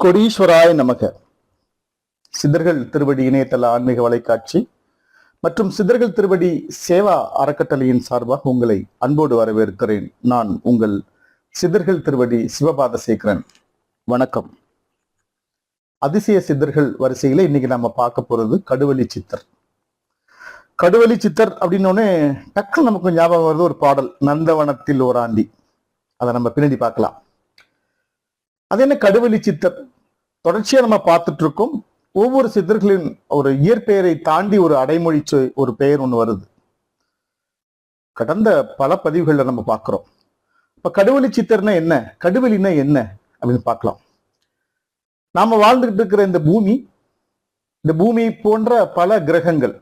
கொடீஸ்வராய நமக. சித்தர்கள் திருவடி இணையதள ஆன்மீக வலைக்காட்சி மற்றும் சித்தர்கள் திருவடி சேவா அறக்கட்டளையின் சார்பாக உங்களை அன்போடு வரவேற்கிறேன். நான் உங்கள் சித்தர்கள் திருவடி சிவபாத சேகரன். வணக்கம். அதிசய சித்தர்கள் வரிசையில இன்னைக்கு நம்ம பார்க்க போறது கடுவெளி சித்தர். கடுவெளி சித்தர் அப்படின்னோடனே டக்குன்னு நமக்கு ஞாபகம் வருது ஒரு பாடல், நந்தவனத்தில் ஓராண்டி. அதை நம்ம பின்னாடி பார்க்கலாம். அது என்ன கடுவெளி சித்தர்? தொடர்ச்சியா நம்ம பார்த்துட்டு இருக்கோம். ஒவ்வொரு சித்தர்களின் ஒரு இயற்பெயரை தாண்டி ஒரு அடைமொழி ஒரு பெயர் ஒண்ணு வருது. கடந்த பல பதிவுகள்ல நம்ம பார்க்கிறோம். இப்ப கடுவெளி சித்தர்னா என்ன, கடுவெளினா என்ன அப்படின்னு பார்க்கலாம். நாம வாழ்ந்துகிட்டு இருக்கிற இந்த பூமி போன்ற பல கிரகங்கள்,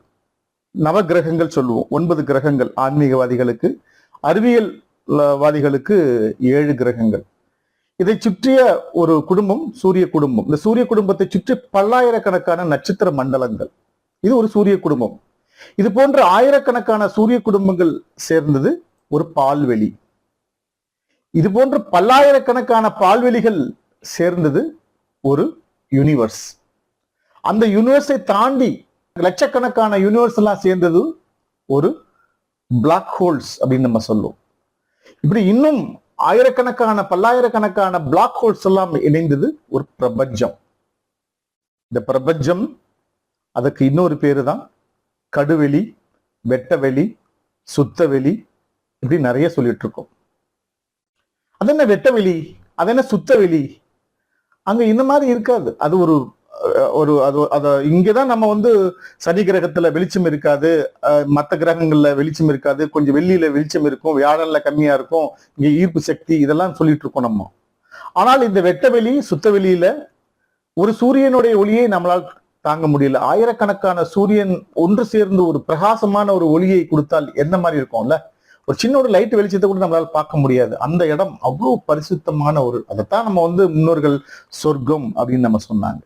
நவ கிரகங்கள் சொல்லுவோம். 9 கிரகங்கள் ஆன்மீகவாதிகளுக்கு, அறிவியல் வாதிகளுக்கு 7 கிரகங்கள். இதை சுற்றிய ஒரு குடும்பம் சூரிய குடும்பம். இந்த சூரிய குடும்பத்தை சுற்றி பல்லாயிரக்கணக்கான நட்சத்திர மண்டலங்கள். இது ஒரு சூரிய குடும்பம். இது போன்ற ஆயிரக்கணக்கான சூரிய குடும்பங்கள் சேர்ந்தது ஒரு பால்வெளி. இது போன்ற பல்லாயிரக்கணக்கான பால்வெளிகள் சேர்ந்தது ஒரு யூனிவர்ஸ். அந்த யூனிவர்ஸை தாண்டி லட்சக்கணக்கான யூனிவர்ஸ் எல்லாம் சேர்ந்தது ஒரு பிளாக் ஹோல்ஸ் அப்படின்னு நம்ம சொல்லுவோம். இப்படி இன்னும் ஆயிரக்கணக்கான பல்லாயிரக்கணக்கான பிளாக் ஹோல்ஸ் எல்லாம் இணைந்தது ஒரு பிரபஞ்சம். இந்த பிரபஞ்சம், அதுக்கு இன்னொரு பேரு தான் கடுவெளி, வெட்டவெளி, சுத்தவெளி, இப்படி நிறைய சொல்லிட்டு இருக்கோம். அது என்ன வெட்டவெளி, அது என்ன சுத்தவெளி? அங்க இந்த மாதிரி இருக்காது. அது ஒரு இங்கதான் நம்ம சனி கிரகத்துல வெளிச்சம் இருக்காது, மற்ற கிரகங்கள்ல வெளிச்சம் இருக்காது, கொஞ்சம் வெள்ளியில வெளிச்சம் இருக்கும், வியாழன்ல கம்மியா இருக்கும், இங்க ஈர்ப்பு சக்தி, இதெல்லாம் சொல்லிட்டு இருக்கோம் நம்ம. ஆனால் இந்த வெட்டவெளி சுத்தவெளியில ஒரு சூரியனுடைய ஒளியை நம்மளால் தாங்க முடியல. ஆயிரக்கணக்கான சூரியன் ஒன்று சேர்ந்து ஒரு பிரகாசமான ஒரு ஒளியை கொடுத்தால் என்ன மாதிரி இருக்கும்ல, ஒரு சின்ன ஒரு லைட் வெளிச்சத்தை கூட நம்மளால பார்க்க முடியாது. அந்த இடம் அவ்வளவு பரிசுத்தமான அதைத்தான் நம்ம முன்னோர்கள் சொர்க்கம் அப்படின்னு நம்ம சொன்னாங்க.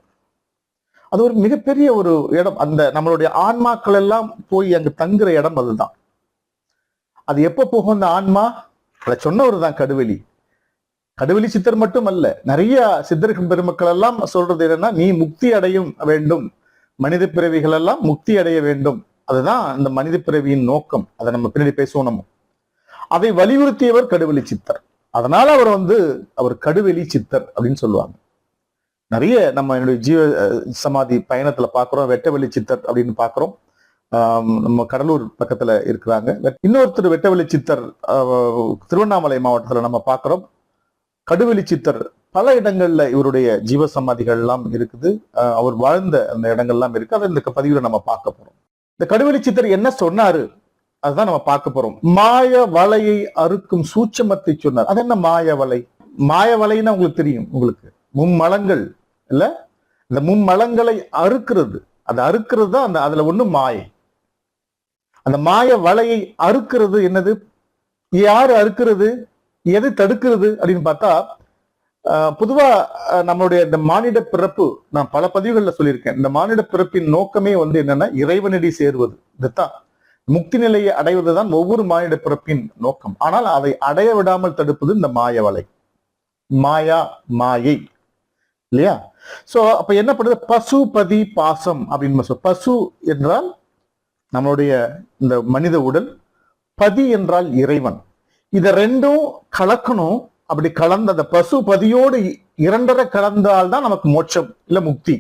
அது ஒரு மிகப்பெரிய ஒரு இடம். அந்த நம்மளுடைய ஆன்மாக்கள் எல்லாம் போய் அங்கு தங்குற இடம் அதுதான். அது எப்ப போகும் அந்த ஆன்மா? அதை சொன்னவர் தான் கடுவெளி. கடுவெளி சித்தர் மட்டும் அல்ல, நிறைய சித்தர்கள் பெருமக்கள் எல்லாம் சொல்றது என்னன்னா, நீ முக்தி அடையும் வேண்டும், மனித பிறவிகள் எல்லாம் முக்தி அடைய வேண்டும். அதுதான் அந்த மனித பிறவியின் நோக்கம். அதை நம்ம பின்னாடி பேசுவோம். நம்ம அதை வலியுறுத்தியவர் கடுவெளி சித்தர். அதனால அவர் கடுவெளி சித்தர் அப்படின்னு சொல்லுவாங்க. நிறைய நம்ம என்னுடைய ஜீவ சமாதி பயணத்துல பாக்குறோம், வெட்டவெளி சித்தர் அப்படின்னு பாக்குறோம். நம்ம கடலூர் பக்கத்துல இருக்கிறாங்க. இன்னொருத்தர் வெட்டவெளி சித்தர் திருவண்ணாமலை மாவட்டத்துல நம்ம பாக்குறோம். கடுவெளி சித்தர் பல இடங்கள்ல இவருடைய ஜீவ சமாதிகள் எல்லாம் இருக்குது. அவர் வாழ்ந்த அந்த இடங்கள்லாம் இருக்கு. அதை இந்த பதிவுல நம்ம பார்க்க போறோம். இந்த கடுவெளி சித்தர் என்ன சொன்னாரு அதுதான் நம்ம பார்க்க போறோம். மாய வலையை அறுக்கும் சூட்சமத்தை சொன்னார். அது என்ன மாய வலை? மாய வலைன்னா உங்களுக்கு தெரியும். உங்களுக்கு மும்மலங்கள் இல்ல, இந்த மும்மலங்களை அறுக்கிறது, அது அறுக்கிறது தான் அதுல ஒண்ணு மாயை. அந்த மாய வலையை அறுக்கிறது என்னது? யாரு அறுக்கிறது, எது தடுக்கிறது அப்படின்னு பார்த்தா, பொதுவா நம்மளுடைய இந்த மானிட பிறப்பு, நான் பல பதிவுகள்ல சொல்லியிருக்கேன், இந்த மானிட பிறப்பின் நோக்கமே என்னன்னா இறைவனடி சேருவது. இதுதான் முக்தி நிலையை அடைவதுதான் ஒவ்வொரு மானிட பிறப்பின் நோக்கம். ஆனால் அதை அடைய விடாமல் தடுப்பது இந்த மாய வலை, மாயா, மாயை இல்லையா? சோ அப்ப என்ன பண்ணுது? பசுபதி பாசம் அப்படின்னு பசு என்றால் நம்மளுடைய இந்த மனித உடல், பதி என்றால் இறைவன். இத ரெண்டும் கலக்கணும். அப்படி கலந்த அந்த பசுபதியோடு இரண்டரை கலந்தால்தான் நமக்கு மோட்சம் இல்ல முக்தி.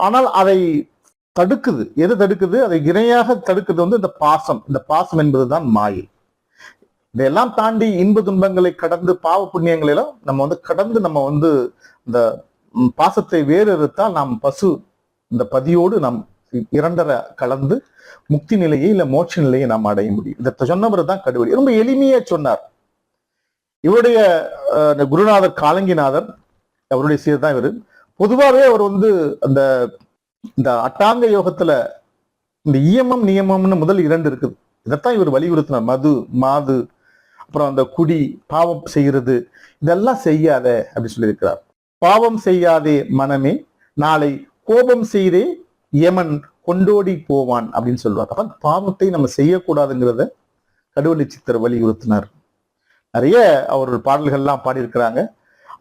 ஆனால் அதை தடுக்குது. எது தடுக்குது? அதை இணையாக தடுக்குது இந்த பாசம். இந்த பாசம் என்பதுதான் மாயை. இதெல்லாம் தாண்டி இன்ப துன்பங்களை கடந்து, பாவ புண்ணியங்களை எல்லாம் நம்ம கடந்து, நம்ம இந்த பாசத்தை வேறறுத்தால் நாம் பசு, இந்த பதியோடு நாம் இரண்டரை கலந்து முக்தி நிலையை இல்ல மோட்ச நிலையை நாம் அடைய முடியும். இதை சொன்னவர் தான் கடுவெளி. ரொம்ப எளிமையா சொன்னார். இவருடைய குருநாதர் காலங்கிநாதர், அவருடைய சீர் தான் இவர். பொதுவாகவே அவர் அந்த இந்த அட்டாங்க யோகத்துல இந்த இயமம் நியமம்னு முதல் 2 இருக்குது. இதைத்தான் இவர் வலியுறுத்தினார். மது, மாது, அப்புறம் அந்த குடி, பாவம் செய்கிறது, இதெல்லாம் செய்யாத அப்படி சொல்லியிருக்கிறார். பாவம் செய்யாதே மனமே, நாளை கோபம் செய்தே யமன் கொண்டோடி போவான் அப்படின்னு சொல்லுவார். அப்ப பாவத்தை நம்ம செய்யக்கூடாதுங்கிறத கடுவெளி சித்தர் வலியுறுத்தினார். நிறைய அவர்கள் பாடல்கள்லாம் பாடியிருக்கிறாங்க.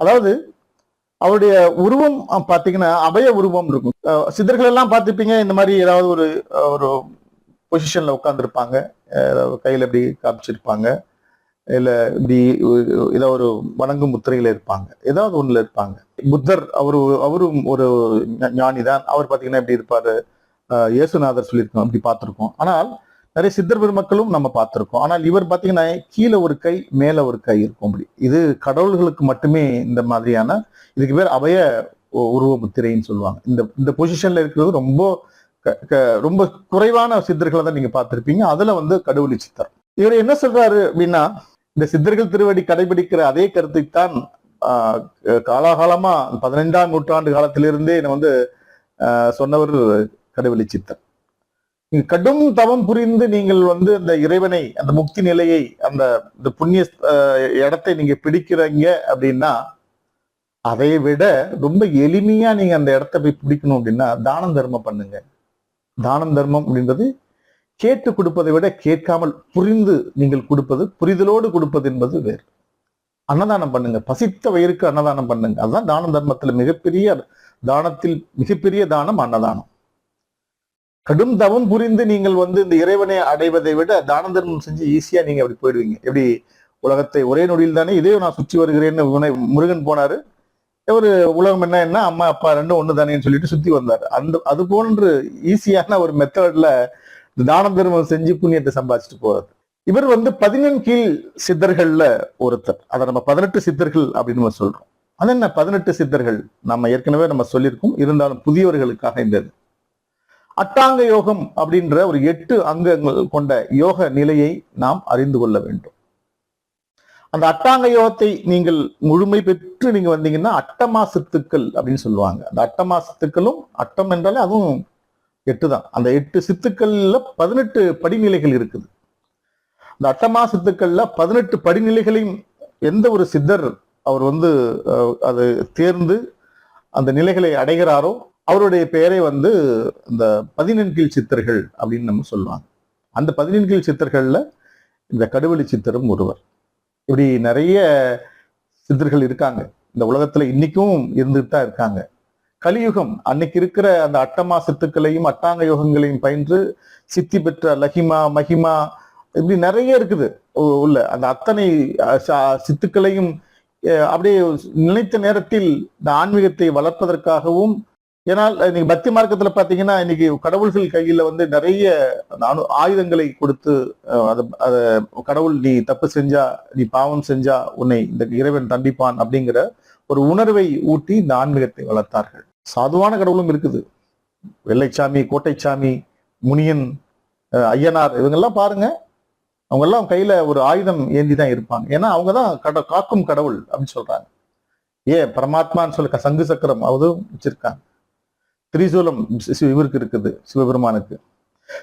அதாவது அவருடைய உருவம் பாத்தீங்கன்னா அபய உருவம் இருக்கும். சித்தர்கள் எல்லாம் பார்த்திருப்பீங்க, இந்த மாதிரி ஏதாவது ஒரு ஒரு பொசிஷன்ல உட்கார்ந்துருப்பாங்க, கையில இப்படி காமிச்சிருப்பாங்க, இல்ல இப்படி ஏதோ ஒரு வணங்கும் முத்திரையில இருப்பாங்க, ஏதாவது ஒண்ணுல இருப்பாங்க. புத்தர் அவரும் ஒரு ஞானி தான். அவர் பாத்தீங்கன்னா எப்படி இருப்பாரு, இயேசுநாதர் சொல்லியிருக்கோம், அப்படி பார்த்திருக்கோம். ஆனால் நிறைய சித்தர் பெருமக்களும் நம்ம பார்த்திருக்கோம். ஆனால் இவர் பாத்தீங்கன்னா கீழே ஒரு கை மேல ஒரு கை இருக்கும். அப்படி இது கடவுள்களுக்கு மட்டுமே இந்த மாதிரியான, இதுக்கு பேர் அபய உருவ முத்திரைன்னு சொல்லுவாங்க. இந்த இந்த பொசிஷன்ல இருக்கிறது ரொம்ப ரொம்ப குறைவான சித்தர்களை தான் நீங்க பார்த்திருப்பீங்க. அதுல வந்து கடவுளி சித்தர். இவர் என்ன சொல்றாரு அப்படின்னா, இந்த சித்தர்கள் திருவடி கடைபிடிக்கிற அதே கருத்தைத்தான் காலாகாலமா 15ஆம் நூற்றாண்டு காலத்திலிருந்தே வந்து சொன்னவர் கடவுளி சித்தர். கடும் தவம் புரிந்து நீங்கள் வந்து அந்த இறைவனை, அந்த முக்தி நிலையை, அந்த புண்ணிய இடத்தை நீங்க பிடிக்கிறீங்க அப்படின்னா, அதை விட ரொம்ப எளிமையா நீங்க அந்த இடத்தை போய் பிடிக்கணும் அப்படின்னா தானம் தர்மம் பண்ணுங்க. தானம் தர்மம் அப்படின்றது கேட்டு கொடுப்பதை விட கேட்காமல் புரிந்து நீங்கள் கொடுப்பது, புரிதலோடு கொடுப்பது என்பது வேறு. அன்னதானம் பண்ணுங்க, பசித்த வயிறுக்கு அன்னதானம் பண்ணுங்க. அதுதான் தான தர்மத்துல மிகப்பெரிய தானத்தில் மிகப்பெரிய தானம் அன்னதானம். கடும் தவம் புரிந்து நீங்கள் வந்து இந்த இறைவனை அடைவதை விட தான தர்மம் செஞ்சு ஈஸியா நீங்க அப்படி போயிடுவீங்க. எப்படி உலகத்தை ஒரே நொடியில் தானே இதே நான் சுற்றி வருகிறேன்னு முருகன் போனாரு, ஒரு உலகம் என்ன அம்மா அப்பா ரெண்டும் ஒண்ணு தானேன்னு சொல்லிட்டு சுத்தி வந்தாரு. அது போன்று ஈஸியான ஒரு மெத்தட்ல தான தர்மம் செஞ்சு புண்ணியத்தை சம்பாதிச்சுட்டு போறது. இவர் வந்து 14 கீழ் சித்தர்கள்ல ஒருத்தர். அதை நம்ம 18 சித்தர்கள் அப்படின்னு நம்ம சொல்றோம். அது என்ன 18 சித்தர்கள்? நம்ம ஏற்கனவே நம்ம சொல்லியிருக்கோம், இருந்தாலும் புதியவர்களுக்காக இந்த அட்டாங்க யோகம் அப்படின்ற ஒரு 8 அங்கங்கள் கொண்ட யோக நிலையை நாம் அறிந்து கொள்ள வேண்டும். அந்த அட்டாங்க யோகத்தை நீங்கள் முழுமை பெற்று நீங்க வந்தீங்கன்னா அட்டமா சித்துக்கள் அப்படின்னு சொல்லுவாங்க. அந்த அட்டமா சித்துக்களும், அட்டம் என்றாலே அதுவும் 8 தான். அந்த 8 சித்துக்கள்ல 18 படிநிலைகள் இருக்குது. இந்த அட்டமா சித்துக்கள்ல 18 படிநிலைகளையும் எந்த ஒரு சித்தர் அவர் வந்து அது தேர்ந்து அந்த நிலைகளை அடைகிறாரோ அவருடைய பெயரை வந்து இந்த 14 கீழ் சித்தர்கள் அப்படின்னு நம்ம சொல்லுவாங்க. அந்த 14 கீழ் சித்தர்கள்ல இந்த கடவுளி சித்தரும் ஒருவர். இப்படி நிறைய சித்தர்கள் இருக்காங்க இந்த உலகத்துல, இன்னைக்கும் இருந்துட்டு தான் இருக்காங்க. கலியுகம் அன்னைக்கு இருக்கிற அந்த அட்டமா சித்துக்களையும் அட்டாங்க யோகங்களையும் பயின்று சித்தி பெற்ற லஹிமா மகிமா இப்படி நிறைய இருக்குது உள்ள. அந்த அத்தனை சித்துக்களையும் அப்படியே நினைத்த நேரத்தில் இந்த ஆன்மீகத்தை வளர்ப்பதற்காகவும், ஏன்னால் இன்னைக்கு பக்தி மார்க்கத்துல பாத்தீங்கன்னா இன்னைக்கு கடவுள்கள் கையில வந்து நிறைய ஆயுதங்களை கொடுத்து அத கடவுள் நீ தப்பு செஞ்சா, நீ பாவம் செஞ்சா உன்னை இந்த இறைவன் தண்டிப்பான் அப்படிங்கிற ஒரு உணர்வை ஊட்டி இந்த ஆன்மீகத்தை வளர்த்தார்கள். சாதுவான கடவுளும் இருக்குது. வெள்ளைச்சாமி, கோட்டைச்சாமி, முனியன், ஐயனார் இவங்கெல்லாம் பாருங்க, அவங்க எல்லாம் கையில ஒரு ஆயுதம் ஏந்தி தான் இருப்பாங்க. ஏன்னா அவங்கதான் காக்கும் கடவுள் அப்படின்னு சொல்றாங்க. பரமாத்மான்னு சொல்ல சங்கு சக்கரம் அதுவும் வச்சிருக்காங்க. திரிசூலம் இவருக்கு இருக்குது, சிவபெருமானுக்கு.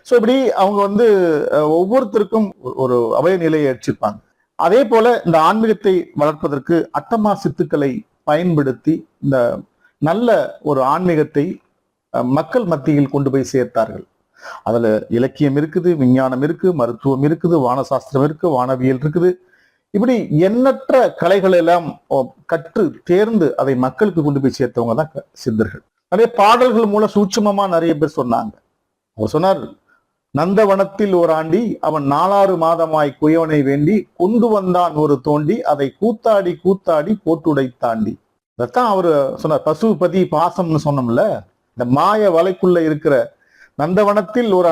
சோ இப்படி அவங்க வந்து ஒவ்வொருத்தருக்கும் ஒரு அபய நிலையை அடிச்சிருப்பாங்க. அதே போல இந்த ஆன்மீகத்தை வளர்ப்பதற்கு அட்டமா சித்துக்களை பயன்படுத்தி இந்த நல்ல ஒரு ஆன்மீகத்தை மக்கள் மத்தியில் கொண்டு போய் சேர்த்தார்கள். அதுல இலக்கியம் இருக்குது, விஞ்ஞானம் இருக்கு, மருத்துவம் இருக்குது, வானசாஸ்திரம் இருக்கு, வானவியல் இருக்குது. இப்படி எண்ணற்ற கலைகள் எல்லாம் கற்று தேர்ந்து அதை மக்களுக்கு கொண்டு போய் சேர்த்தவங்க தான் சித்தர்கள். நிறைய பாடல்கள் மூலம் சூட்சமமா நிறைய பேர் சொன்னாங்க. அவர் சொன்னார், நந்தவனத்தில் ஒரு ஆண்டி அவன் 4 மாதமாய் குயவனை வேண்டி கொண்டு வந்தான் ஒரு தோண்டி அதை கூத்தாடி கூத்தாடி போட்டுடை தாண்டி. அதான் அவரு சொன்னார். பசுபதி பாசம்னு சொன்னோம்ல, இந்த மாய வலைக்குள்ள இருக்கிற நந்தவனத்தில் ஒரு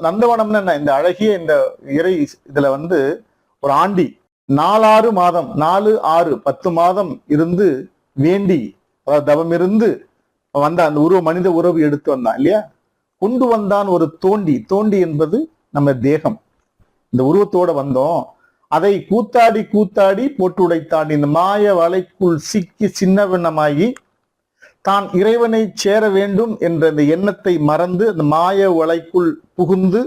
நந்தவனம்னு என்ன, இந்த அழகிய இந்த இறை இதுல வந்து ஒரு ஆண்டி 4 மாதம் 4 6 10 மாதம் இருந்து வேண்டி, அதாவது தவம் இருந்து வந்த அந்த மனித உறவு எடுத்து வந்தான் இல்லையா, கொண்டு வந்தான் ஒரு தோண்டி. தோண்டி என்பது நம்ம தேகம். இந்த உருவத்தோட வந்தோம், அதை கூத்தாடி கூத்தாடி போட்டு உடைத்தாண்டி இந்த மாய வலைக்குள் சிக்கி சின்னவண்ணமாகி தான் இறைவனை சேர வேண்டும் என்ற இந்த எண்ணத்தை மறந்து அந்த மாய வலைக்குள் புகுந்து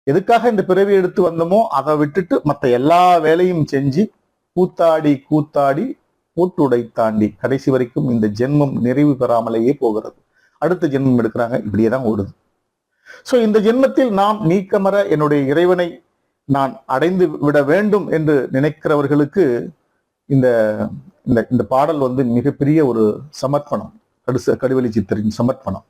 எதுக்காக இந்த பிறவி எடுத்து வந்தோமோ அதை விட்டுட்டு மற்ற எல்லா வேலையும் செஞ்சு கூத்தாடி கூத்தாடி போட்டுடை தாண்டி கடைசி வரைக்கும் இந்த ஜென்மம் நிறைவு பெறாமலேயே போகிறது. அடுத்த ஜென்மம் எடுக்கிறாங்க, இப்படியேதான் ஓடுது. சோ இந்த ஜென்மத்தில் நாம் நீக்கமர என்னுடைய இறைவனை நான் அடைந்து விட வேண்டும் என்று நினைக்கிறவர்களுக்கு இந்த இந்த இந்த பாடல் வந்து மிகப்பெரிய ஒரு சமர்ப்பணம், கடுவெளி சித்தரின் சமர்ப்பணம்.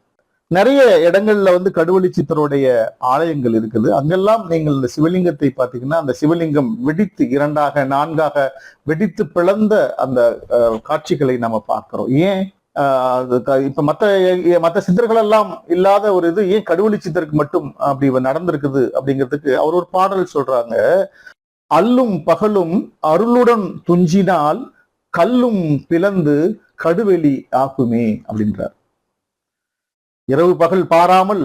நிறைய இடங்கள்ல வந்து கடுவெளி சித்தருடைய ஆலயங்கள் இருக்குது. அங்கெல்லாம் நீங்கள் இந்த சிவலிங்கத்தை பார்த்தீங்கன்னா அந்த சிவலிங்கம் வெடித்து 2ஆக 4ஆக வெடித்து பிளந்த அந்த காட்சிகளை நம்ம பார்க்கிறோம். ஏன் இப்ப மத்த சித்தர்கள் எல்லாம் இல்லாத ஒரு இது ஏன் கடுவெளி சித்தருக்கு மட்டும் அப்படி நடந்திருக்குது அப்படிங்கிறதுக்கு அவர் ஒரு பாடல் சொல்றாங்க. அல்லும் பகலும் அருளுடன் துஞ்சினால் கல்லும் பிளந்து கடுவெளி ஆக்குமே அப்படின்றார். இரவு பகல் பாராமல்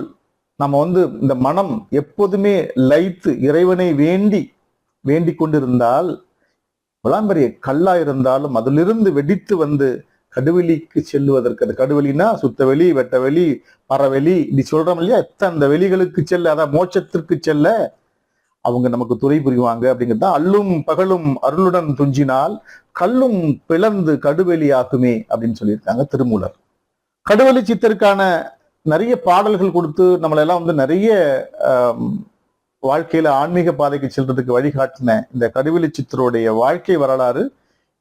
நம்ம வந்து இந்த மனம் எப்போதுமே லயித்து இறைவனை வேண்டி கொண்டிருந்தால் பெரிய கல்லா இருந்தாலும் அதிலிருந்து வெடித்து வந்து கடுவெளிக்கு செல்லுவதற்கு, அந்த கடுவெளினா சுத்தவெளி, வெட்டவெளி, பறவெளி இப்படி சொல்றோம் இல்லையா, அந்த வெளிகளுக்கு செல்ல, அதான் மோட்சத்திற்கு செல்ல அவங்க நமக்கு துணை புரிவாங்க அப்படிங்கிறது. அல்லும் பகலும் அருளுடன் துஞ்சினால் கல்லும் பிளந்து கடுவெளி ஆக்குமே அப்படின்னு சொல்லியிருக்காங்க திருமூலர். கடுவெளி சித்தருக்கான நிறைய பாடல்கள் கொடுத்து நம்மளெல்லாம் வந்து நிறைய வாழ்க்கையில ஆன்மீக பாதைக்கு செல்றதுக்கு வழிகாட்டின இந்த கடுவெளி சித்தருடைய வாழ்க்கை வரலாறு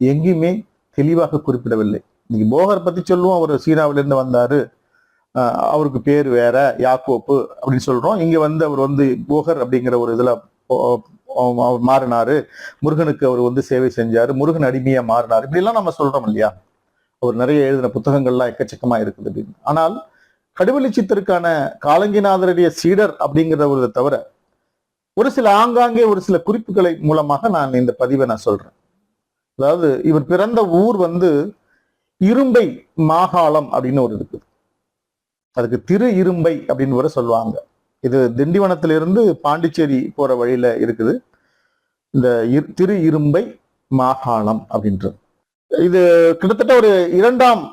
எங்கேயுமே தெளிவாக குறிப்பிடவில்லை. இன்னைக்கு போகர் பத்தி சொல்லுவோம், அவர் சீனாவிலிருந்து வந்தாரு, அவருக்கு பேர் வேற யாக்கோப்பு அப்படின்னு சொல்றோம். இங்க வந்து அவர் வந்து போகர் அப்படிங்கிற ஒரு இதுல மாறினாரு, முருகனுக்கு அவர் வந்து சேவை செஞ்சாரு, முருகன் அடிமையா மாறினாரு, இப்படி எல்லாம் நம்ம சொல்றோம் இல்லையா. அவர் நிறைய எழுதின புத்தகங்கள்லாம் எக்கச்சக்கமா இருக்குது அப்படின்னு. ஆனால் கடுவெளி சித்தருக்கான காலங்கிநாதருடைய சீடர் அப்படிங்கிறத தவிர ஒரு சில ஆங்காங்கே ஒரு சில குறிப்புகளை மூலமாக நான் இந்த பதிவை நான் சொல்றேன். அதாவது இவர் பிறந்த ஊர் வந்து இரும்பை மாகாளம் அப்படின்னு ஒரு இருக்குது. அதுக்கு திரு இரும்பை அப்படின்னு கூட சொல்லுவாங்க. இது திண்டிவனத்திலிருந்து பாண்டிச்சேரி போற வழியில இருக்குது. இந்த திரு இரும்பை மாகாளம் அப்படின்றது இது கிட்டத்தட்ட ஒரு 2ஆம்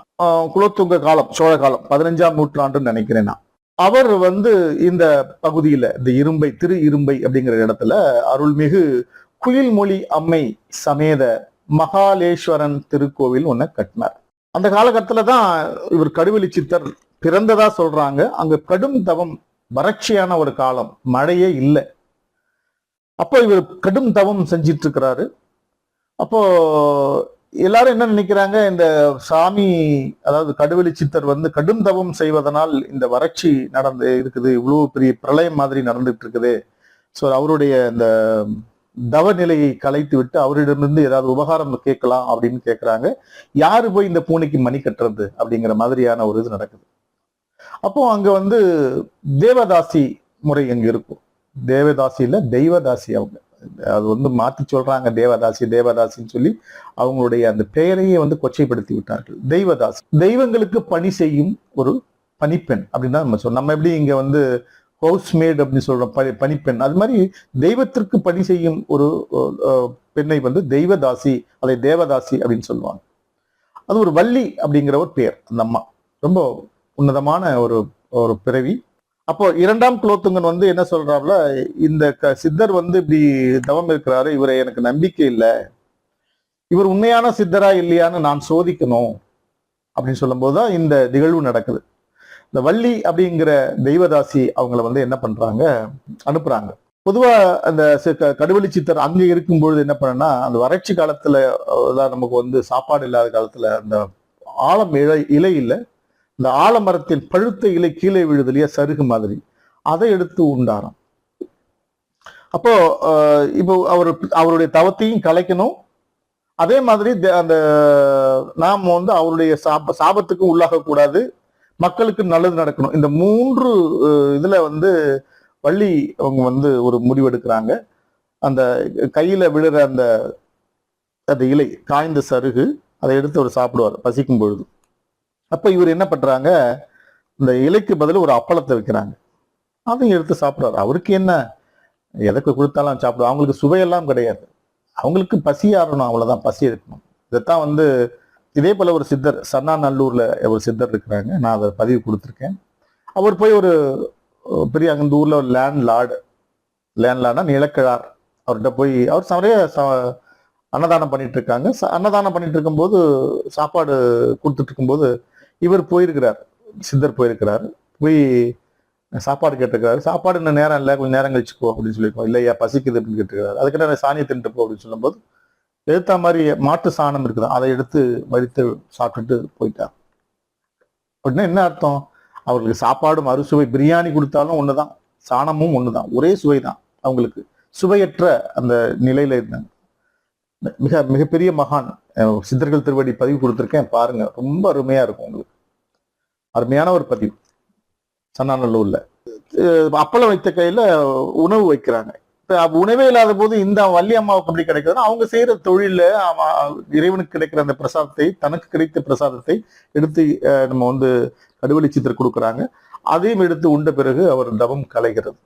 குலோத்துங்க காலம், சோழ காலம், 15ஆம் நூற்றாண்டுன்னு நினைக்கிறேன் நான். அவர் வந்து இந்த பகுதியில இந்த இரும்பை, திரு இரும்பை அப்படிங்கிற இடத்துல அருள்மிகு குயில்மொழி அம்மை சமேத மகாலேஸ்வரன் திருக்கோவில் ஒண்ணு கட்டினார். அந்த காலகட்டத்துல தான் இவர் கடுவெளி சித்தர் பிறந்ததா சொல்றாங்க. அங்க கடும் தவம், வறட்சியான ஒரு காலம், மழையே இல்லை. அப்போ இவர் கடும் தவம் செஞ்சிட்டு இருக்கிறாரு. அப்போ எல்லாரும் என்ன நினைக்கிறாங்க, இந்த சாமி அதாவது கடுவெளி சித்தர் வந்து கடும் தவம் செய்வதனால் இந்த வறட்சி நடந்து இருக்குது, இவ்வளவு பெரிய பிரளயம் மாதிரி நடந்துட்டு இருக்குது, ஸோ அவருடைய இந்த தவ நிலையை கலைத்து விட்டு அவரிடமிருந்து ஏதாவது உபகாரம் கேட்கலாம் அப்படின்னு கேட்கிறாங்க. யாரு போய் இந்த பூனைக்கு மணி கட்டுறது அப்படிங்கிற மாதிரியான ஒரு இது நடக்குது. அப்போ அங்க வந்து தேவதாசி முறை அங்க இருக்கும். தேவதாசி இல்ல, தெய்வதாசி. அவங்க அது வந்து மாத்தி சொல்றாங்க, தேவதாசின்னு சொல்லி அவங்களுடைய அந்த பெயரையே வந்து கொச்சைப்படுத்தி விட்டார்கள். தெய்வதாசி, தெய்வங்களுக்கு பணி செய்யும் ஒரு பணிப்பெண் அப்படின்னு தான் நம்ம சொல்றோம். நம்ம எப்படி இங்க வந்து ஹவுஸ்மேட் அப்படின்னு சொல்றோம், பணிப்பெண், அது மாதிரி தெய்வத்திற்கு பணி செய்யும் ஒரு பெண்ணை வந்து தெய்வதாசி, அதை தேவதாசி அப்படின்னு சொல்லுவாங்க. அது ஒரு வள்ளி அப்படிங்கிற ஒரு பெயர். அந்த அம்மா ரொம்ப உன்னதமான ஒரு பிறவி. அப்போ 2ஆம் குலோத்துங்கன் வந்து என்ன சொல்றாருல, இந்த சித்தர் வந்து இப்படி தவம் இருக்கிறாரு, இவரை எனக்கு நம்பிக்கை இல்லை, இவர் உண்மையான சித்தரா இல்லையான்னு நான் சோதிக்கணும் அப்படின்னு சொல்லும் போதுதான் இந்த நிகழ்வு நடக்குது. இந்த வள்ளி அப்படிங்கிற தெய்வதாசி அவங்கள வந்து என்ன பண்றாங்க, அனுப்புறாங்க. பொதுவா அந்த கடுவெளி சித்தர் அங்க இருக்கும்பொழுது என்ன பண்ணனா, அந்த வறட்சி காலத்துல நமக்கு வந்து சாப்பாடு இல்லாத காலத்துல அந்த ஆலம் இலை இல்லை, இந்த ஆலமரத்தின் பழுத்த இலை கீழே விழுது இல்லையா, சருகு மாதிரி, அதை எடுத்து உண்டாராம். அப்போ இப்போ அவருடைய தவத்தையும் கலைக்கணும், அதே மாதிரி அந்த நாம் வந்து அவருடைய சாபத்துக்கும் உள்ளாக கூடாது, மக்களுக்கு நல்லது நடக்கணும். இந்த 3 இதுல வந்து வள்ளி அவங்க வந்து ஒரு முடிவெடுக்கிறாங்க. அந்த கையில விழுற அந்த இலை, காய்ந்த சருகு, அதை எடுத்து அவர் சாப்பிடுவார் பசிக்கும் பொழுது. அப்ப இவர் என்ன பண்றாங்க, இந்த இலைக்கு பதில் ஒரு அப்பளத்தை வைக்கிறாங்க, அதையும் எடுத்து சாப்பிடுறாரு. அவருக்கு என்ன, எதற்கு கொடுத்தாலும் சாப்பிடுவோம், அவங்களுக்கு சுவையெல்லாம் கிடையாது, அவங்களுக்கு பசி ஆறணும், அவ்வளவுதான், பசி இருக்கணும். இதைத்தான் வந்து இதே போல ஒரு சித்தர் சன்னாநல்லூர்ல ஒரு சித்தர் இருக்கிறாங்க, நான் அதை பதிவு கொடுத்துருக்கேன். அவர் போய் ஒரு பெரிய அந்த ஊர்ல ஒரு லேண்ட்லார்ட்னா நிலக்கிழார், அவர்கிட்ட போய் அவர் நிறைய அன்னதானம் பண்ணிட்டு இருக்காங்க. அன்னதானம் பண்ணிட்டு இருக்கும்போது, சாப்பாடு கொடுத்துட்டு இருக்கும்போது இவர் போயிருக்கிறார், சித்தர் போயிருக்கிறாரு, போய் சாப்பாடு கேட்டிருக்கிறாரு. சாப்பாடு இன்னும் நேரம் இல்லை, கொஞ்சம் நேரம் கழிச்சுக்கோ அப்படின்னு சொல்லியிருக்கோம். இல்லையா பசிக்குது அப்படின்னு கேட்டுருக்காரு. அதுக்கிட்ட சாணியை தின்ட்டு போ அப்படின்னு சொல்லும்போது எடுத்த மாதிரி மாட்டு சாணம் இருக்குதா, அதை எடுத்து வடித்து சாப்பிட்டுட்டு போயிட்டார். அப்படின்னா என்ன அர்த்தம்? அவர்களுக்கு சாப்பாடும் அறுசுவை, பிரியாணி கொடுத்தாலும் ஒண்ணுதான், சாணமும் ஒண்ணுதான், ஒரே சுவை தான். அவங்களுக்கு சுவையற்ற அந்த நிலையில இருந்தாங்க. மிகப்பெரிய மகான். சித்தர்கள் திருவடி பதிவு கொடுத்துருக்கேன், பாருங்க, ரொம்ப அருமையா இருக்கும் உங்களுக்கு. அருமையான ஒரு பதிவு. சன்னாநல்லூர்ல அப்பளம் வைத்த கையில உணவு வைக்கிறாங்க. இப்ப உணவே இல்லாத போது இந்த வள்ளி அம்மாவுக்கு அப்படி கிடைக்குதுன்னா, அவங்க செய்யற தொழில இறைவனுக்கு கிடைக்கிற அந்த பிரசாதத்தை, தனக்கு கிடைத்த பிரசாதத்தை எடுத்து நம்ம வந்து கடுவெளி சித்தர் கொடுக்குறாங்க. அதையும் எடுத்து உண்ட பிறகு அவர் தவம் கலைகிறது.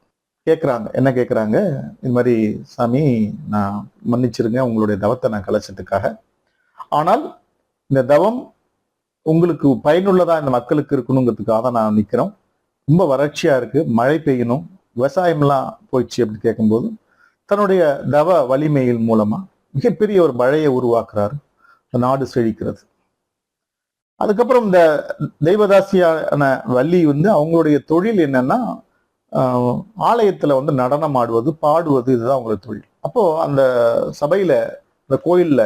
கேட்குறாங்க, என்ன கேட்குறாங்க? இது மாதிரி, சாமி நான் மன்னிச்சிருங்க, உங்களுடைய தவத்தை நான் கலைச்சதுக்காக. ஆனால் இந்த தவம் உங்களுக்கு பயனுள்ளதா இந்த மக்களுக்கு இருக்கணுங்கிறதுக்காக தான் நான் நிற்கிறோம். ரொம்ப வறட்சியா இருக்கு, மழை பெய்யணும், விவசாயம்லாம் போயிடுச்சு அப்படின்னு கேட்கும்போது தன்னுடைய தவ வலிமையின் மூலமா மிகப்பெரிய ஒரு மழையை உருவாக்குறாரு. நாடு செழிக்கிறது. அதுக்கப்புறம் இந்த தெய்வதாசியான வள்ளி வந்து அவங்களுடைய தொழில் என்னன்னா, ஆலயத்துல வந்து நடனம் ஆடுவது, பாடுவது, இதுதான் அவங்களுடைய தொழில். அப்போ அந்த சபையில, இந்த கோயில்ல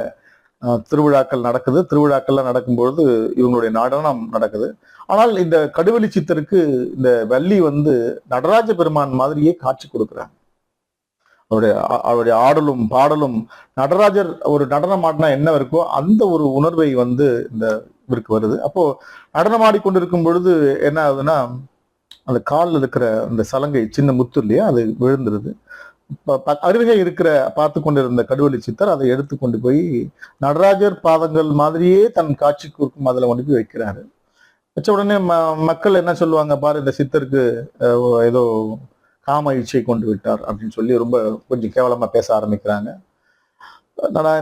திருவிழாக்கள் நடக்குது. திருவிழாக்கள்லாம் நடக்கும்பொழுது இவங்களுடைய நடனம் நடக்குது. ஆனால் இந்த கடுவெளி சித்தருக்கு இந்த வள்ளி வந்து நடராஜ பெருமான் மாதிரியே காட்சி கொடுக்குறாங்க. அவருடைய ஆடலும் பாடலும், நடராஜர் ஒரு நடனம் ஆடினா என்ன இருக்கோ அந்த ஒரு உணர்வை வந்து இந்த இவருக்கு வருது. அப்போ நடனம் ஆடிக்கொண்டிருக்கும் பொழுது என்ன ஆகுதுன்னா, அந்த காலில் இருக்கிற அந்த சலங்கை, சின்ன முத்து இல்லையா, அது விழுந்துருது. அருகே இருக்கிற பார்த்து கொண்டிருந்த கடுவெளி சித்தர் அதை எடுத்துக்கொண்டு போய் நடராஜர் பாதங்கள் மாதிரியே தன் காட்சி கொடுக்கும் அதில் கொண்டு போய் வைக்கிறாரு. வச்ச உடனே மக்கள் என்ன சொல்லுவாங்க, பாரு இந்த சித்தருக்கு ஏதோ காம இச்சை கொண்டு விட்டார் அப்படின்னு சொல்லி ரொம்ப கொஞ்சம் கேவலமா பேச ஆரம்பிக்கிறாங்க.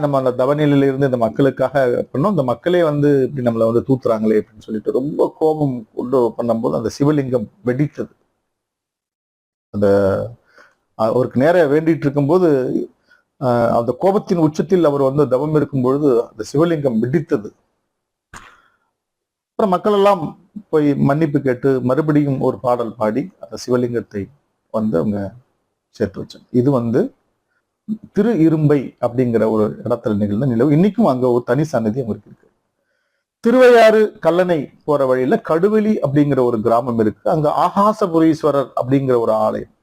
நம்ம அந்த தவநிலையில இருந்து இந்த மக்களுக்காக பண்ணோம், இந்த மக்களே வந்து இப்படி நம்மளை வந்து தூத்துறாங்களே அப்படின்னு சொல்லிட்டு ரொம்ப கோபம் கொண்டு பண்ணும்போது அந்த சிவலிங்கம் வெடித்தது. அந்த அவருக்கு நேர வேண்டிட்டு இருக்கும்போது அந்த கோபத்தின் உச்சத்தில் அவர் வந்து தவம் இருக்கும் பொழுது அந்த சிவலிங்கம் வெடித்தது. அப்புறம் மக்கள் எல்லாம் போய் மன்னிப்பு கேட்டு மறுபடியும் ஒரு பாடல் பாடி அந்த சிவலிங்கத்தை வந்து அவங்க சேர்த்து வச்சாங்க. இது வந்து திரு இரும்பை அப்படிங்கிற ஒரு இடத்துல நிகழ்ந்த நிலவு. இன்னைக்கும் அங்க ஒரு தனி சன்னதி அவருக்கு இருக்கு. திருவையாறு கல்லணை போற வழியில கடுவெளி அப்படிங்கிற ஒரு கிராமம் இருக்கு. அங்க ஆகாசபுரீஸ்வரர் அப்படிங்கிற ஒரு ஆலயம்.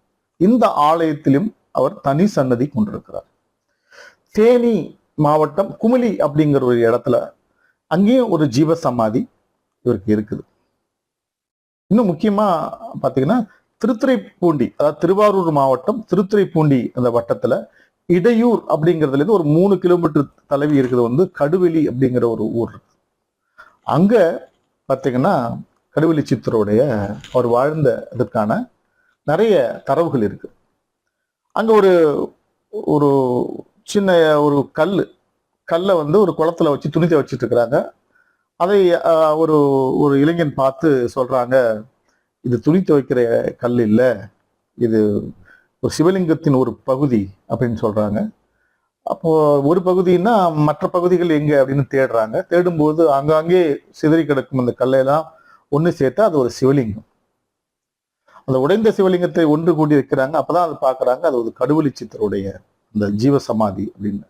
இந்த ஆலயத்திலும் அவர் தனி சன்னதி கொண்டிருக்கிறார். தேனி மாவட்டம் குமிளி அப்படிங்கிற ஒரு இடத்துல அங்கேயும் ஒரு ஜீவ சமாதி இவருக்கு இருக்குது. இன்னும் முக்கியமா பாத்தீங்கன்னா, திருத்துறைப்பூண்டி, அதாவது திருவாரூர் மாவட்டம் திருத்துறைப்பூண்டி அந்த வட்டத்துல இடையூர் அப்படிங்கிறதுல இருந்து ஒரு 3 கிலோமீட்டர் தள்ளி இருக்குது வந்து கடுவெளி அப்படிங்கிற ஒரு ஊர். அங்க பாத்தீங்கன்னா கடுவெளி சித்தருடைய அவர் வாழ்ந்த இதுக்கான நிறைய தரவுகள் இருக்கு. அங்க ஒரு ஒரு சின்ன ஒரு கல்லை வந்து ஒரு குளத்துல வச்சு துணித்தை வச்சுட்டு இருக்கிறாங்க. அதை ஒரு ஒரு இளைஞன் பார்த்து சொல்றாங்க, இது துணி துவைக்கிற கல் இல்ல, இது ஒரு சிவலிங்கத்தின் ஒரு பகுதி அப்படின்னு சொல்றாங்க. அப்போ ஒரு பகுதின்னா மற்ற பகுதிகள் எங்க அப்படின்னு தேடுறாங்க. தேடும்போது அங்கங்கே சிதறி கிடக்கும் அந்த கல்லையெல்லாம் ஒண்ணு சேர்த்தா அது ஒரு சிவலிங்கம். அந்த உடைந்த சிவலிங்கத்தை ஒன்று கூட்டி வைக்கிறாங்க. அப்பதான் அதை பாக்குறாங்க, அது ஒரு கடுவெளி சித்தருடைய அந்த ஜீவ சமாதி அப்படின்னு.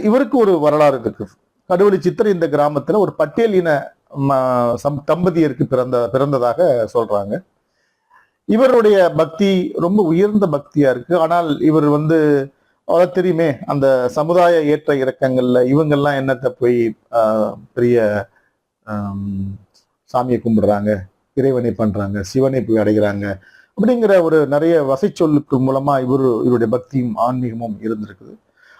இவருக்கு ஒரு வரலாறு இருக்கு. கடுவெளி சித்தர் இந்த கிராமத்துல ஒரு பட்டியல் இன தம்பதியருக்கு பிறந்ததாக சொல்றாங்க. இவருடைய பக்தி ரொம்ப உயர்ந்த பக்தியா இருக்கு. ஆனால் இவர் வந்து தெரியுமே, அந்த சமுதாய ஏற்ற இறக்கங்கள்ல இவங்கெல்லாம் என்னத்தை போய் பெரிய சாமியை கும்பிடுறாங்க, இறைவனை பண்றாங்க, சிவனை போய் அடைகிறாங்க அப்படிங்கிற ஒரு நிறைய வசை சொல்லுக்கு மூலமா இவருடைய பக்தியும் ஆன்மீகமும் இருந்திருக்குது.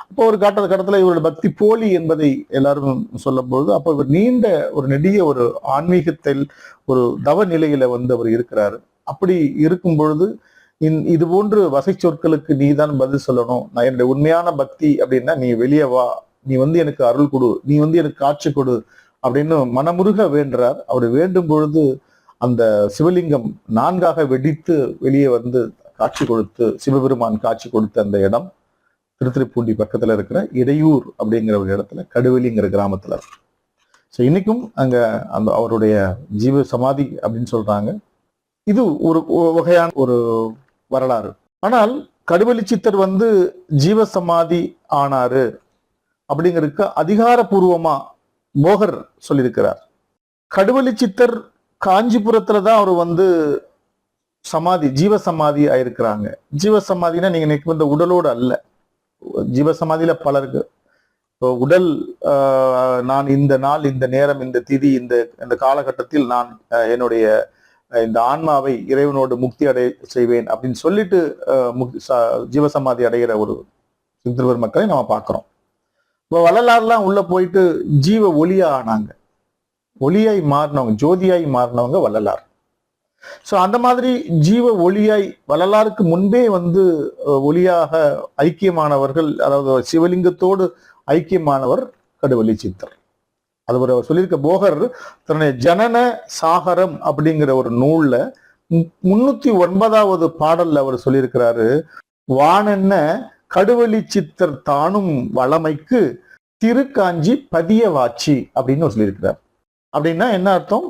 அப்போ ஒரு கட்டத்துல இவருடைய பக்தி போலி என்பதை எல்லாரும் சொல்லும்போது, அப்போ இவர் நீண்ட ஒரு நெடிய ஒரு ஆன்மீகத்தில் ஒரு தவ நிலையில வந்து அவர் இருக்கிறாரு. அப்படி இருக்கும் பொழுது இது போன்று வசை சொற்களுக்கு நீ தான் பதில் சொல்லணும். நான் என்னுடைய உண்மையான பக்தி அப்படின்னா நீ வெளியே வா, நீ வந்து எனக்கு அருள் கொடு, நீ வந்து எனக்கு காட்சி கொடு அப்படின்னு மனமுருக வேண்டுறார். அவர் வேண்டும் பொழுது அந்த சிவலிங்கம் 4ஆக வெடித்து வெளியே வந்து காட்சி கொடுத்து, சிவபெருமான் காட்சி கொடுத்த அந்த இடம் திருத்துறைப்பூண்டி பக்கத்துல இருக்கிற இடையூர் அப்படிங்கிற ஒரு இடத்துல, கடுவெளிங்கிற கிராமத்துல. ஸோ இன்னைக்கும் அங்க அந்த அவருடைய ஜீவ சமாதி அப்படின்னு சொல்றாங்க. இது ஒரு வகையான ஒரு வரலாறு. ஆனால் கடுவெளி சித்தர் வந்து ஜீவ சமாதி ஆனாரு, அப்படிங்கிறதுக்கு அதிகாரப்பூர்வமா போகர் சொல்லியிருக்கிறார். கடுவெளி சித்தர் காஞ்சிபுரத்துல தான் அவர் வந்து சமாதி, ஜீவ சமாதி ஆயிருக்கிறாங்க. ஜீவ சமாதினா நீங்க நினைக்கும் இந்த உடலோடு அல்ல. ஜீவ சமாதியில பலருக்கு உடல் நான் இந்த நாள், இந்த நேரம், இந்த திதி, இந்த காலகட்டத்தில் நான் என்னுடைய இந்த ஆன்மாவை இறைவனோடு முக்தி செய்வேன் அப்படின்னு சொல்லிட்டு ஜீவசமாதி அடைகிற ஒரு சித்தர் மக்களை நம்ம பார்க்கிறோம். இப்போ வள்ளலார்லாம் உள்ள போயிட்டு ஜீவ ஒளியா ஆனாங்க, ஒளியாய் மாறினவங்க, ஜோதியாய் மாறினவங்க வள்ளலார். சோ அந்த மாதிரி ஜீவ ஒளியாய் வள்ளலாருக்கு முன்பே வந்து ஒளியாக ஐக்கியமானவர்கள், அதாவது சிவலிங்கத்தோடு ஐக்கியமானவர் கடுவெளி சித்தர். அது ஒரு சொல்லியிருக்க போகர் தன்னுடைய ஜனன சாகரம் அப்படிங்கிற ஒரு நூல்ல 309வது பாடல்ல அவர் சொல்லியிருக்கிறாரு, வானென்ன கடுவெளி சித்தர் தானும் வளமைக்கு திருக்காஞ்சி பதிய வாச்சி அப்படின்னு சொல்லியிருக்கிறார். அப்படின்னா என்ன அர்த்தம்?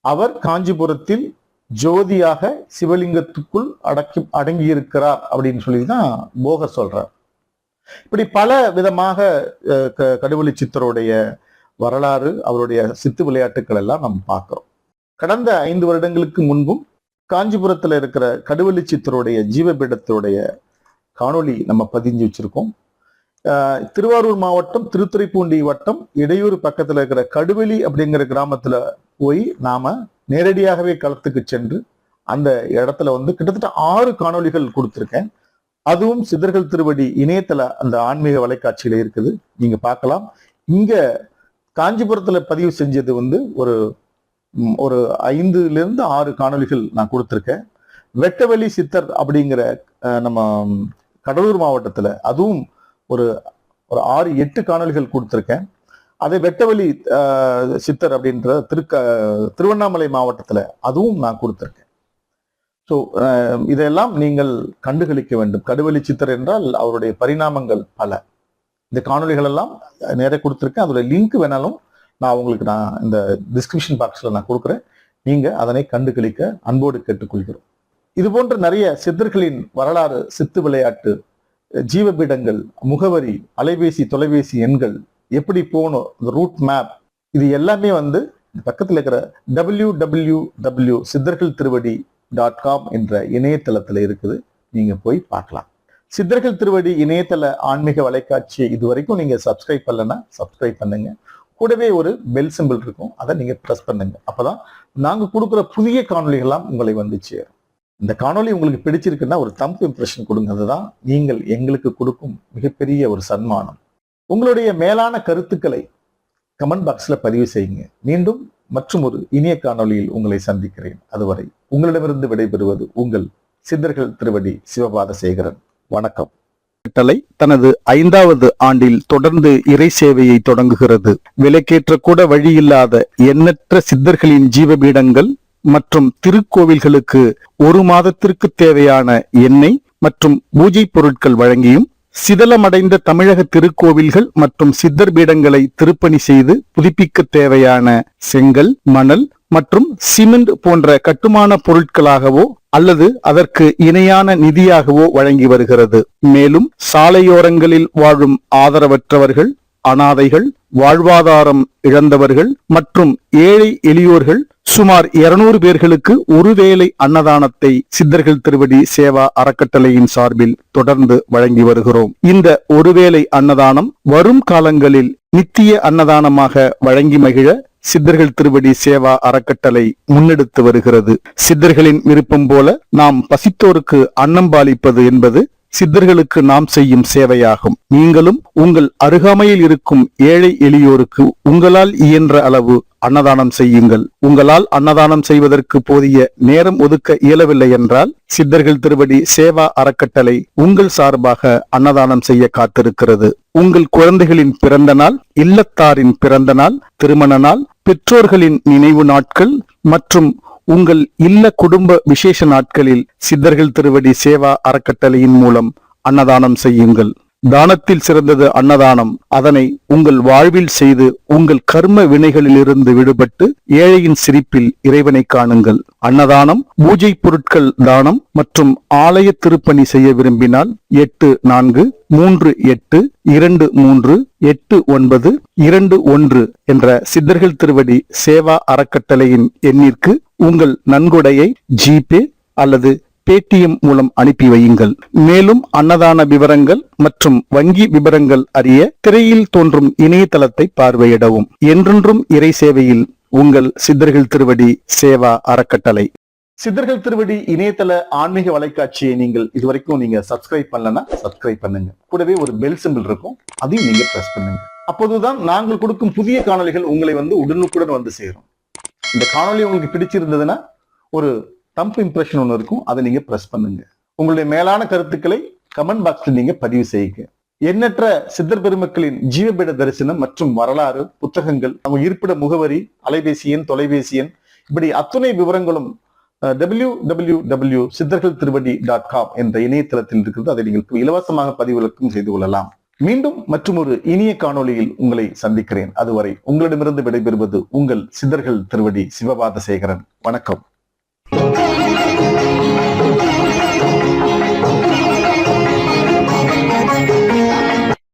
அவர் காஞ்சிபுரத்தில் ஜோதியாக சிவலிங்கத்துக்குள் அடங்கி இருக்கிறார் அப்படின்னு சொல்லிதான் போகர் சொல்றார். இப்படி பல விதமாக கடுவெளி சித்தருடைய வரலாறு, அவருடைய சித்து விளையாட்டுக்கள் எல்லாம் நம்ம பார்க்கிறோம். கடந்த 5 வருடங்களுக்கு முன்பும் காஞ்சிபுரத்துல இருக்கிற கடுவெளி சித்தருடைய ஜீவபீடத்துடைய காணொளி நம்ம பதிஞ்சு வச்சிருக்கோம். திருவாரூர் மாவட்டம் திருத்துறைப்பூண்டி வட்டம் இடையூறு பக்கத்துல இருக்கிற கடுவெளி அப்படிங்கிற கிராமத்துல போய் நாம நேரடியாகவே களத்துக்கு சென்று அந்த இடத்துல வந்து கிட்டத்தட்ட 6 காணொளிகள் கொடுத்திருக்கேன். அதுவும் சித்தர்கள் திருவடி இணையதள அந்த ஆன்மீக வலைக்காட்சியில இருக்குது, நீங்க பார்க்கலாம். இங்க காஞ்சிபுரத்துல பதிவு செஞ்சது வந்து ஒரு 5 to 6 காணொளிகள் நான் கொடுத்திருக்கேன். வெட்டவெளி சித்தர் அப்படிங்கிற நம்ம கடலூர் மாவட்டத்துல அதுவும் ஒரு 6-8 காணொளிகள் கொடுத்திருக்கேன். அதே வெட்டவெளி சித்தர் அப்படின்ற திருவண்ணாமலை மாவட்டத்துல அதுவும் நான் கொடுத்திருக்கேன். ஸோ இதெல்லாம் நீங்கள் கண்டுகளிக்க வேண்டும். கடுவெளி சித்தர் என்றால் அவருடைய பரிணாமங்கள் பல. இந்த காணொளிகள் எல்லாம் நேரே கொடுத்திருக்கேன். அதோட லிங்க் வேணாலும் நான் இந்த டிஸ்கிரிப்ஷன் பாக்ஸ்ல நான் கொடுக்குறேன். நீங்க அதனை கண்டுகளிக்க அன்போடு கேட்டுக்கொள்கிறோம். இது போன்ற நிறைய சித்தர்களின் வரலாறு, சித்து விளையாட்டு, ஜீவபீடங்கள், முகவரி, அலைபேசி தொலைபேசி எண்கள், எப்படி போகணும், இந்த ரூட் மேப், இது எல்லாமே வந்து பக்கத்தில் இருக்கிற www.சித்தர்கள்திருவடி.com என்ற இணையதளத்துல இருக்குது. நீங்க போய் பார்க்கலாம். சித்தர்கள் திருவடி இணையதள ஆன்மீக வலைக்காட்சியை இதுவரைக்கும் நீங்க சப்ஸ்கிரைப் பண்ணலன்னா சப்ஸ்கிரைப் பண்ணுங்க. கூடவே ஒரு பெல் சிம்பிள் இருக்கும், அதை நீங்க பிரஸ் பண்ணுங்க. அப்பதான் நாங்க கொடுக்குற புதிய காணொலிகள்லாம் உங்களை வந்து சேரும். இந்த காணொலி உங்களுக்கு பிடிச்சிருக்குன்னா ஒரு தம்ப் இம்ப்ரெஷன் கொடுங்க. அதுதான் நீங்கள் எங்களுக்கு கொடுக்கும் மிகப்பெரிய ஒரு சன்மானம். உங்களுடைய மேலான கருத்துக்களை கமெண்ட் பாக்ஸ்ல பதிவு செய்யுங்க. மீண்டும் மற்றும் ஒரு இனிய காணொலியில் உங்களை சந்திக்கிறேன். அதுவரை உங்களிடமிருந்து விடைபெறுவது உங்கள் சித்தர்கள் திருவடி சிவபாத சேகரன். வணக்கம். தனது 5வது ஆண்டில் தொடர்ந்து இறை சேவையை தொடங்குகிறது. விலைக்கேற்ற கூட வழியில்லாத எண்ணற்ற சித்தர்களின் ஜீவபீடங்கள் மற்றும் திருக்கோவில்களுக்கு 1 மாதத்திற்கு தேவையான எண்ணெய் மற்றும் பூஜை பொருட்கள் வழங்கியும், சிதலமடைந்த தமிழக திருக்கோவில்கள் மற்றும் சித்தர் பீடங்களை திருப்பணி செய்து புதுப்பிக்க தேவையான செங்கல், மணல் மற்றும் சிமெண்ட் போன்ற கட்டுமான பொருட்களாகவோ அல்லது அதற்கு இணையான நிதியாகவோ வழங்கி வருகிறது. மேலும் சாலையோரங்களில் வாழும் ஆதரவற்றவர்கள், அனாதைகள், வாழ்வாதாரம் இழந்தவர்கள் மற்றும் ஏழை எளியோர்கள் சுமார் 200 பேர்களுக்கு ஒருவேளை அன்னதானத்தை சித்தர்கள் திருவடி சேவா அறக்கட்டளையின் சார்பில் தொடர்ந்து வழங்கி வருகிறோம். இந்த ஒருவேளை அன்னதானம் வரும் காலங்களில் நித்திய அன்னதானமாக வழங்கி மகிழ சித்தர்கள் திருவடி சேவா அறக்கட்டளை முன்னெடுத்து வருகிறது. சித்தர்களின் விருப்பம் போல நாம் பசித்தோருக்கு அன்னம் பாலிப்பது என்பது சித்தர்களுக்கு நாம் செய்யும் சேவையாகும். நீங்களும் உங்கள் அருகாமையில் இருக்கும் ஏழை எளியோருக்கு உங்களால் இயன்ற அளவு அன்னதானம் செய்யுங்கள். உங்களால் அன்னதானம் செய்வதற்கு போதிய நேரம் ஒதுக்க இயலவில்லை என்றால் சித்தர்கள் திருவடி சேவா அறக்கட்டளை உங்கள் சார்பாக அன்னதானம் செய்ய காத்திருக்கிறது. உங்கள் குழந்தைகளின் பிறந்த நாள், இல்லத்தாரின் பிறந்த நாள், திருமண நாள், பெற்றோர்களின் நினைவு நாட்கள் மற்றும் உங்கள் இல்ல குடும்ப விசேஷ நாட்களில் சித்தர்கள் திருவடி சேவா அறக்கட்டளையின் மூலம் அன்னதானம் செய்யுங்கள். தானத்தில் சிறந்தது அன்னதானம். அதனை உங்கள் வாழ்வில் செய்து உங்கள் கர்ம வினைகளிலிருந்து விடுபட்டு ஏழையின் சிரிப்பில் இறைவனை காணுங்கள். அன்னதானம், பூஜை பொருட்கள் தானம் மற்றும் ஆலய திருப்பணி செய்ய விரும்பினால் 8438238921 என்ற சித்தர்கள் திருவடி சேவா அறக்கட்டளையின் எண்ணிற்கு உங்கள் நன்கொடையை ஜிபே அல்லது பேடிஎம் மூலம் அனுப்பி வையுங்கள். மேலும் அன்னதான விவரங்கள் மற்றும் வங்கி விவரங்கள் அறிய திரையில் தோன்றும் இணையதளத்தை பார்வையிடவும். என்றென்றும் இறை சேவையில் உங்கள் சித்தர்கள் திருவடி சேவா அறக்கட்டளை. சித்தர்கள் திருவடி இணையதள ஆன்மீக வலைக்காட்சியை நீங்கள் இதுவரைக்கும் சப்ஸ்கிரைப் பண்ணலன்னா சப்ஸ்கிரைப் பண்ணுங்க. கூடவே ஒரு பெல் சிம்பிள் இருக்கும், அதையும் நீங்க பிரஸ் பண்ணுங்க. அப்போதுதான் நாங்கள் கொடுக்கும் புதிய காணொளிகள் உங்களை உடனுக்குடன் வந்து சேரும். இந்த காணொளி உங்களுக்கு பிடிச்சிருந்ததுன்னா ஒரு தம்ப் இம்ப்ரெஷன் ஒன்று இருக்கும், அதை நீங்க பிரஸ் பண்ணுங்க. உங்களுடைய மேலான கருத்துக்களை கமெண்ட் பாக்ஸ்ல நீங்க பதிவு செய்யுங்க. எண்ணற்ற சித்தர் பெருமக்களின் ஜீவபீட தரிசனம் மற்றும் வரலாறு புத்தகங்கள், அவங்க இருப்பிட முகவரி, அலைபேசி எண், தொலைபேசி எண், இப்படி அத்துணை விவரங்களும் www.சித்தர்கள்திருவடி.com என்ற இணையதளத்தில் இருக்கிறது. அதை நீங்கள் இலவசமாக பதிவிறக்கம் செய்து கொள்ளலாம். மீண்டும் மற்றும் ஒரு இனிய காணொளியில் உங்களை சந்திக்கிறேன். அதுவரை உங்களிடமிருந்து விடைபெறுவது உங்கள் சித்தர்கள் திருவடி சிவபாத சேகரன். வணக்கம்.